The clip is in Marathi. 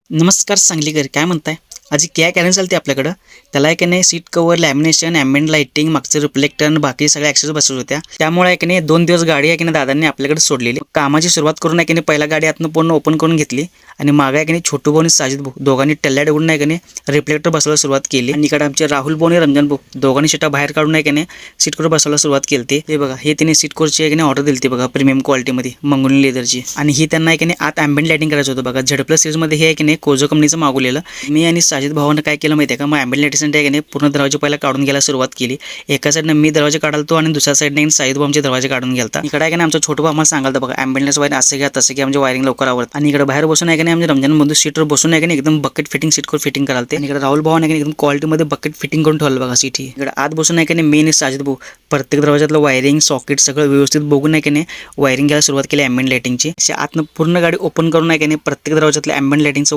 नमस्कार सांगलीकर, काय म्हणताय? आज क्या कॅरेन चालते आपल्याकडं. त्याला एक नाही seat cover, lamination, ambient lighting, मागचं रिफ्लेक्टर आणि बाकी सगळ्या ॲक्सेसरीज बसवत होत्या. त्यामुळे एक नाही 2 दिवस गाडी आहे की नाही दादांनी आपल्याकडे सोडलेली. कामाची सुरुवात करून आहे की नाही पहिला गाडी आतनं पूर्ण ओपन करून घेतली आणि मागे आहे की नाही छोटू भाऊ आणि साजिद भाऊ दोघांनी टल्ल्या डगून नाही की नाही रिफ्लेक्टर बसवायला सुरुवात केली. आणि इकडे आमचे राहुल भाऊ आणि रंजन भाऊ दोघांनी सीटा बाहेर काढून नाही की नाही सीट कव्हर बसवायला सुरुवात केली. हे बघा, हे त्यांनी सीट कव्हरची आहे की नाही ऑर्डर दिली बघा, प्रीमियम क्वालिटीमध्ये मंगोली लेदरची. आणि ही त्यांना आहे की नाही आत ॲम्बियंट लाइटिंग करायचं होतं बघा. झेड प्लस सिरीजमध्ये हे आहे की नाही कोझो कंपनीचं मागवलेलं. मी आणि साजिद भावानं काय केलं माहिती आहे का, मग ॲम्बियंट लाइटिंगसाठी आहे की नाही पूर्ण दरवाजे पहिला काढून घ्यायला सुरुवात केली. एका साईडनं मी दरवाजे काढालतो आणि दुसऱ्या साईडने साजिद भाऊ आमचे दरवाजे काढून गेलता. इकडे आहे की नाही आमचा छोटू भाऊ आम्हाला सांगालता बघा, ॲम्बियंट वायर असं घ्या तसं घ्या, आमच्या वायरिंग लवकर आवडत. आणि इकडे बाहेर बसून आहे की नाही आमच्या रमजान बंधू सीटवर बसून आहे की नाही एकदम बकेट फिटिंग सीट करून फिटिंग करालते. आणि इकडे राहुल भाऊ एकदम क्वालिटीमध्ये बकेट फिटिंग करून ठेवलं बघा सीट. इकडे आत बसून आहे की नाही मी आणि साजिद भाऊ प्रत्येक दरवाजातलं वायरिंग सॉकेट सगळं व्यवस्थित बघून आहे की नाही वायरिंग घ्यायला सुरुवात केली ॲम्बियंट लाइटिंगची. आतनं पूर्ण गाडी ओपन करून आहे की नाही प्रत्येक दरवाजातलं ॲम्बियंट लाइटिंगचं